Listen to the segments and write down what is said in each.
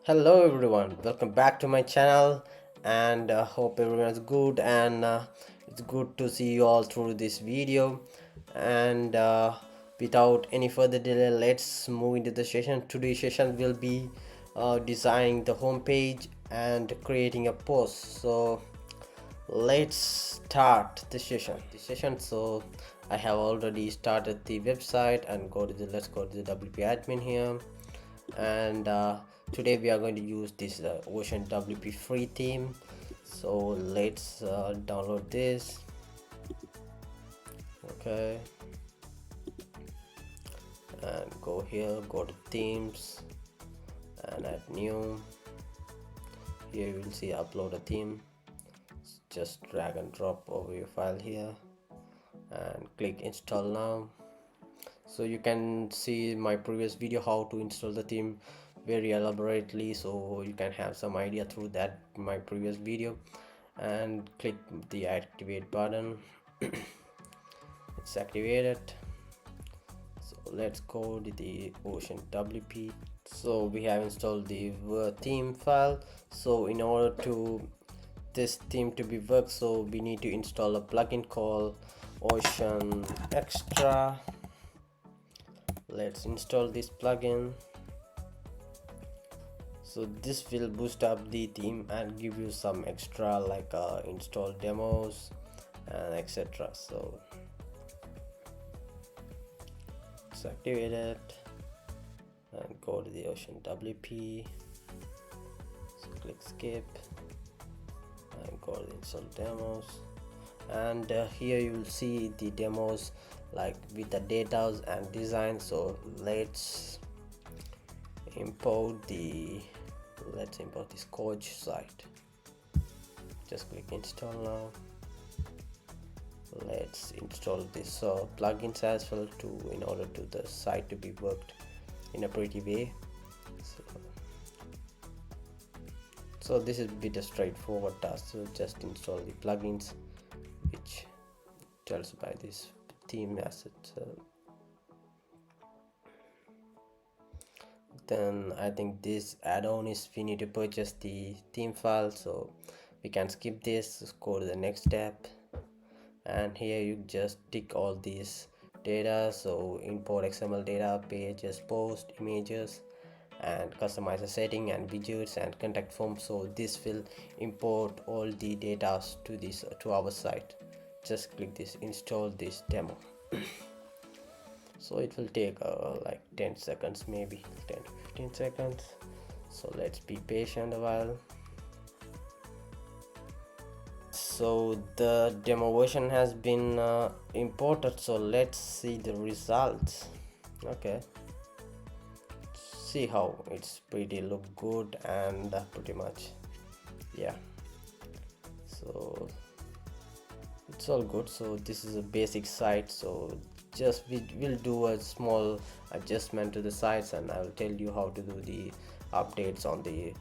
Hello everyone, welcome back to my channel and hope everyone is good and it's good to see you all through this video and without any further delay, let's move into the session. Today's session will be designing the home page and creating a post. So let's start the session. So I have already started the website and let's go to the WP admin here, and today we are going to use this Ocean WP free theme. So let's download this. Okay, and go here, go to themes and add new. Here you will see upload a theme. Just drag and drop over your file here and click install now. So you can see my previous video how to install the theme very elaborately, so you can have some idea through that my previous video, and click the activate button. It's activated. So let's go to the Ocean WP. So we have installed the theme file. So in order to this theme to be work, so we need to install a plugin called Ocean Extra. Let's install this plugin. So this will boost up the theme and give you some extra like install demos and etc. So it's activated and go to the Ocean WP. So click skip and go to install demos, and here you will see the demos like with the data and design. So let's import this coach site. Just click install now. Let's install this plugins as well in order to the site to be worked in a pretty way. So this is a bit a straightforward task. So just install the plugins which tells by this theme asset. Then I think this add-on is we need to purchase the theme file, so we can skip this. Just go to the next step, and here you just tick all these data. So import XML data, pages, post, images, and customize the setting and widgets and contact form. So this will import all the data to our site. Just click this install this demo. So it will take like 10 seconds, maybe 10 to 15 seconds. So let's be patient a while. So the demo version has been imported, so let's see the results. Okay, see how it's pretty look good and pretty much, yeah, so it's all good. So this is a basic site, so just we will do a small adjustment to the sites, and I will tell you how to do the updates on the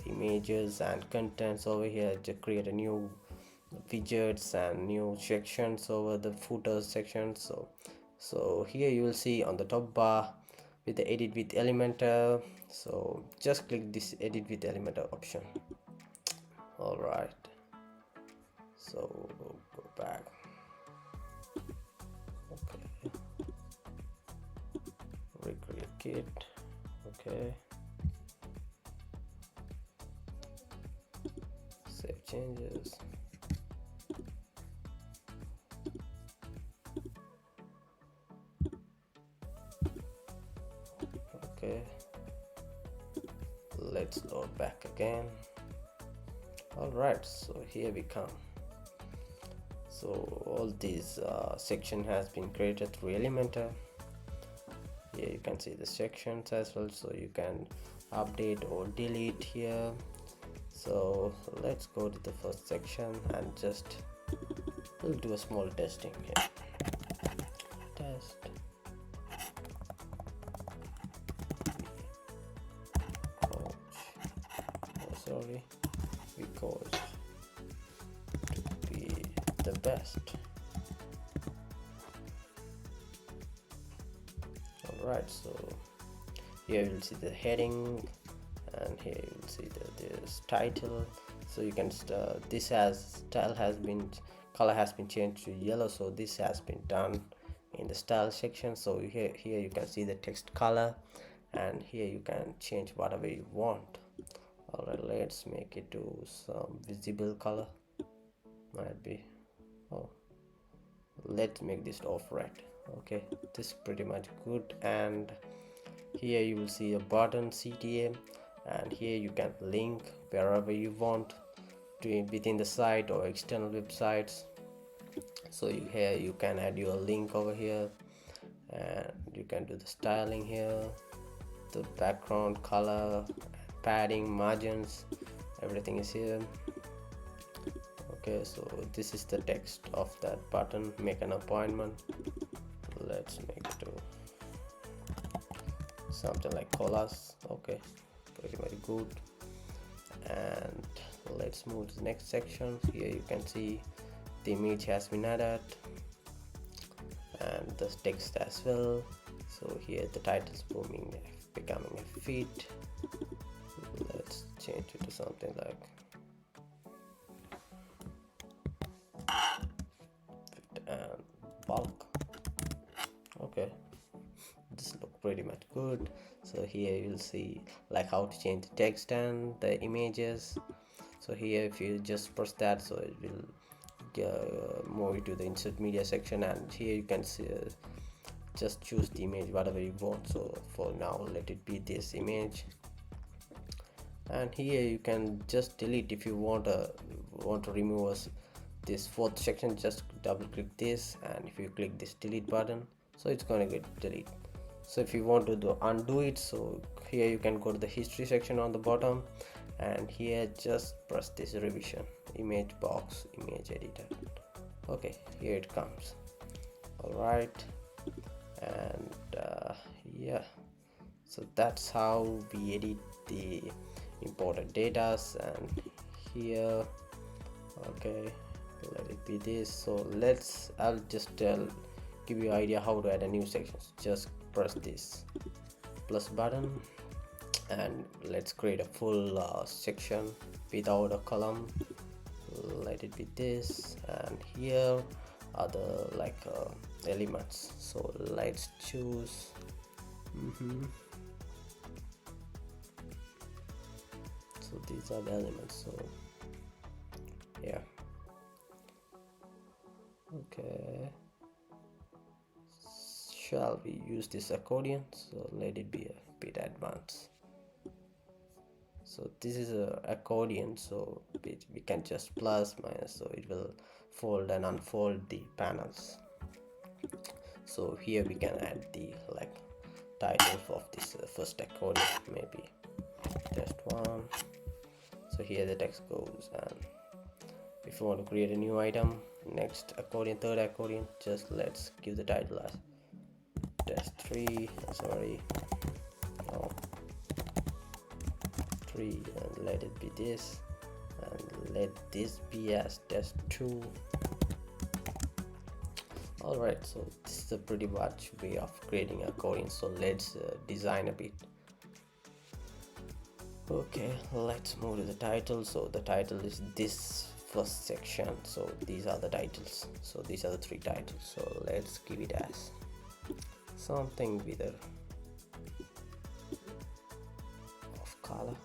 images and contents over here to create a new widgets and new sections over the footer section. So here you will see on the top bar with the edit with Elementor. So just click this edit with Elementor option. All right, so go back. Okay, recreate kit. Okay, save changes. Okay, let's load back again. All right, so here we come. So all these section has been created through Elementor. Here you can see the sections as well, so you can update or delete here. So let's go to the first section and just we'll do a small testing here. Test. Coach. Oh, sorry. Because to be the best. Alright, so here you'll see the heading and here you'll see this title. So you can this has style has been color has been changed to yellow, so this has been done in the style section. So here you can see the text color, and here you can change whatever you want. All right, let's make it to some visible color. Might be, oh, let's make this off red. Okay, this is pretty much good. And here you will see a button CTA, and here you can link wherever you want to within the site or external websites. So here you can add your link over here, and you can do the styling here, the background color, padding, margins, everything is here. Okay, so this is the text of that button, make an appointment. Let's make it to something like colas. Okay, pretty very good. And let's move to the next section. Here you can see the image has been added and the text as well. So here the title is becoming a feed. Let's change it to something like fit and bulk. Okay, this look pretty much good. So here you'll see like how to change the text and the images. So here if you just press that, so it will move you to the insert media section, and here you can see just choose the image whatever you want. So for now let it be this image, and here you can just delete if you want to remove this fourth section. Just double click this, and if you click this delete button, so it's gonna get delete. So if you want to undo it, so here you can go to the history section on the bottom, and here just press this revision image box image editor. Okay, here it comes. All right, and yeah, so that's how we edit the imported data. And here, okay, let it be this. So I'll just give you an idea how to add a new section. Just press this plus button, and let's create a full section without a column. Let it be this, and here are the elements. So let's choose so these are the elements. So yeah, okay, shall we use this accordion? So let it be a bit advanced. So this is a accordion, so we can just plus minus, so it will fold and unfold the panels. So here we can add the title of this first accordion, maybe test one. So here the text goes, and if you want to create a new item, next accordion, third accordion, just let's give the title as test 3, sorry, no, 3, and let it be this, and let this be as test 2. Alright, so this is a pretty much way of creating accordion. So let's design a bit. Okay, let's move to the title. So the title is this first section. So these are the titles. So these are the 3 titles. So let's give it as something with a of color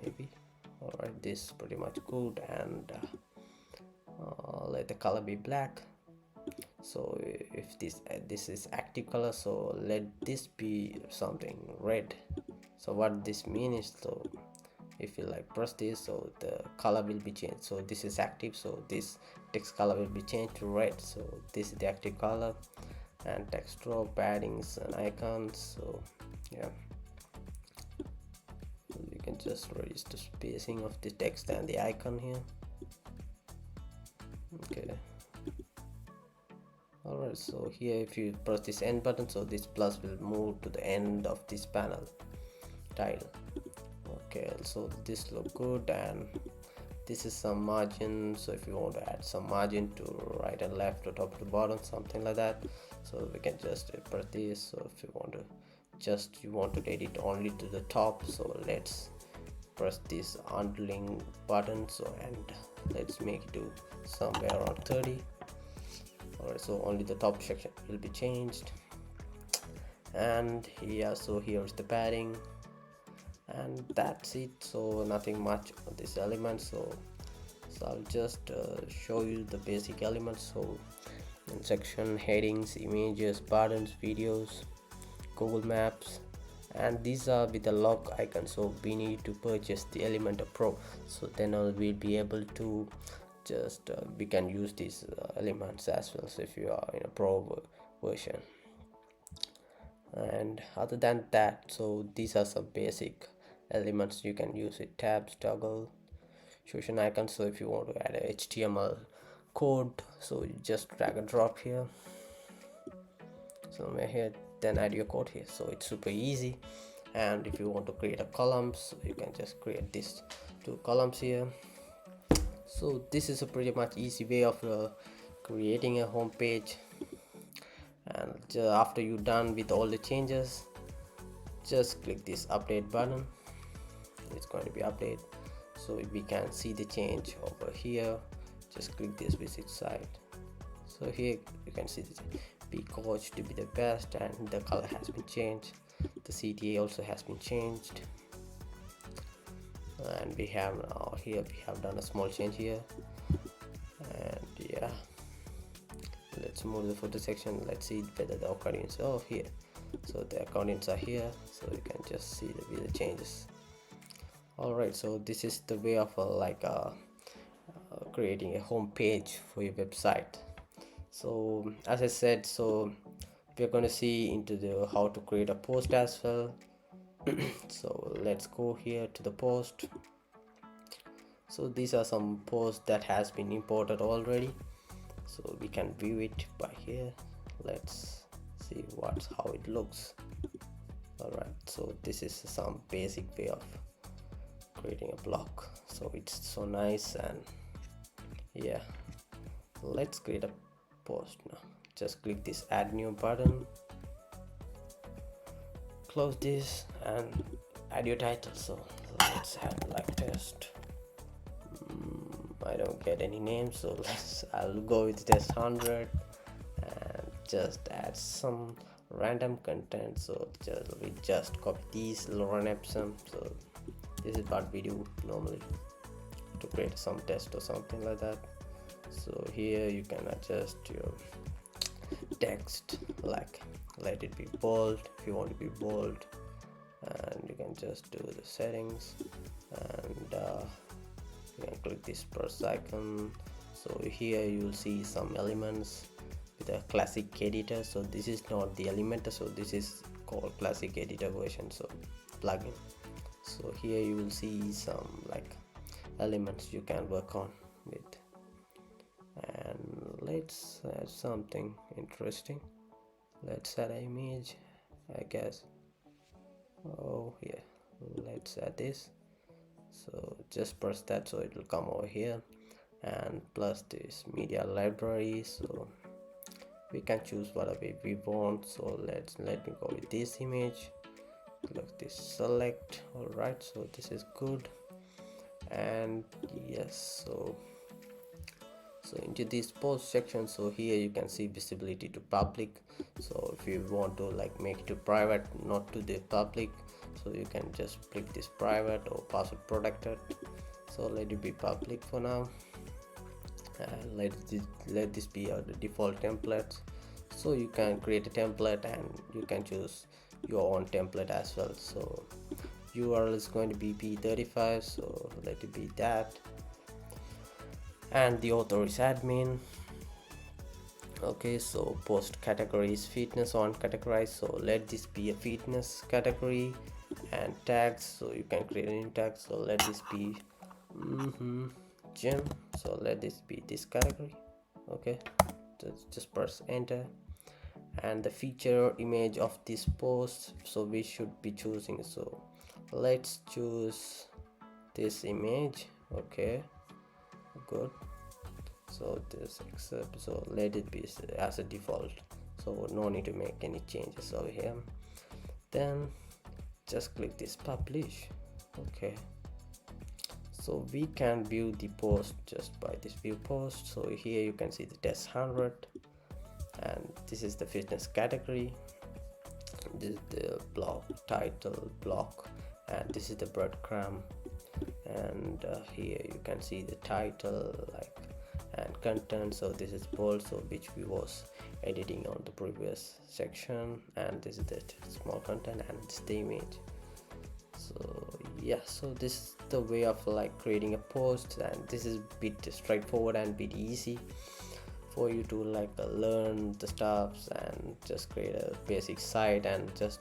maybe. Alright, this is pretty much good, and let the color be black. So if this is active color, so let this be something red. So what this means is, so if you press this, so the color will be changed. So this is active, so this text color will be changed to red. So this is the active color, and text drop, paddings and icons. So yeah, you can just reduce the spacing of the text and the icon here. Okay. Alright, so here if you press this end button, so this plus will move to the end of this panel title. Okay, so this look good, and this is some margin. So if you want to add some margin to right and left or top to bottom, something like that, so we can just press this. So if you want to edit only to the top, so let's press this underline button, so and let's make it to somewhere around 30. Alright, so only the top section will be changed. And yeah, so here's the padding, and that's it. So nothing much on this element, so I'll just show you the basic elements. So in section, headings, images, buttons, videos, Google Maps, and these are with the lock icon. So we need to purchase the Elementor Pro, so then we'll be able to just we can use these elements as well, so if you are in a pro version. And other than that, so these are some basic elements you can use it: tabs, toggle, solution icon. So if you want to add a HTML code, so you just drag and drop here somewhere here, then add your code here. So it's super easy. And if you want to create a columns, you can just create these 2 columns here. So this is a pretty much easy way of creating a home page. And after you're done with all the changes, just click this update button. It's going to be update, so we can see the change over here. Just click this visit site. So here you can see the be coach to be the best, and the color has been changed. The CTA also has been changed, and we have now here we have done a small change here. And yeah, let's move the footer section. Let's see whether the accordions are here. So the accordions are here, so you can just see the changes. Alright, so this is the way of creating a home page for your website. So as I said, so we're going to see into the how to create a post as well. So let's go here to the post. So these are some posts that has been imported already, so we can view it by here. Let's see how it looks. Alright, so this is some basic way of creating a blog. So it's so nice. And yeah, let's create a post now. Just click this add new button, close this, and add your title. So let's add like test. I don't get any names, so I'll go with test 100 and just add some random content. So we just copy these run epsom. So this is what we do normally to create some test or something like that. So here you can adjust your text, like let it be bold if you want to be bold, and you can just do the settings. And you can click this plus icon. So here you will see some elements with a classic editor. So this is not the Elementor, so this is called classic editor version, so plugin. So here you will see some like elements you can work on with. And let's add something interesting. Let's add an image, I guess. Oh yeah, let's add this. So just press that, so it will come over here, and plus this media library. So we can choose whatever we want. So let me go with this image. Click this select. All right, so this is good. And yes, so into this post section, so here you can see visibility to public. So if you want to like make it to private, not to the public, so you can just click this private or password protected. So let it be public for now, and let this be the default template. So you can create a template and you can choose your own template as well. So URL is going to be p35, so let it be that. And the author is admin. Okay, so post category is fitness on categorized, so let this be a fitness category. And tags, so you can create a new tag. So let this be gym, so let this be this category. Okay, just press enter. And the feature image of this post, so we should be choosing, so let's choose this image. Okay, good. So this accept, so let it be as a default, so no need to make any changes over here. Then just click this publish. Okay, So we can view the post just by this view post. So here you can see the test 100, and this is the fitness category, this is the block title block, and this is the breadcrumb, and here you can see the title like and content. So this is bold, so which we was editing on the previous section, and this is the small content, and it's the image. So yeah, so this is the way of like creating a post, and this is bit straightforward and bit easy for you to like learn the stuffs and just create a basic site. And just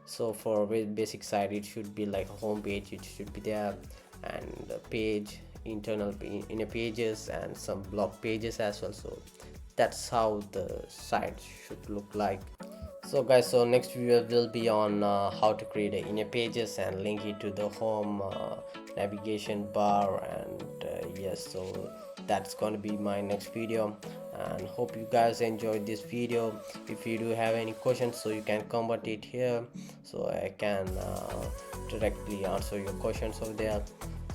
so for a basic site, it should be like a home page, it should be there, and a page, internal inner pages, and some blog pages as well. So that's how the site should look like. So guys, so next video will be on how to create a inner pages and link it to the home navigation bar, and yes, so that's going to be my next video, and hope you guys enjoyed this video. If you do have any questions, so you can comment it here, so I can directly answer your questions over there.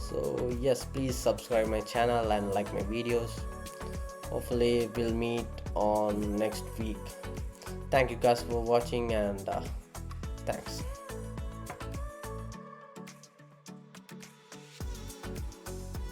So yes, please subscribe my channel and like my videos. Hopefully we'll meet on next week. Thank you guys for watching, and thanks.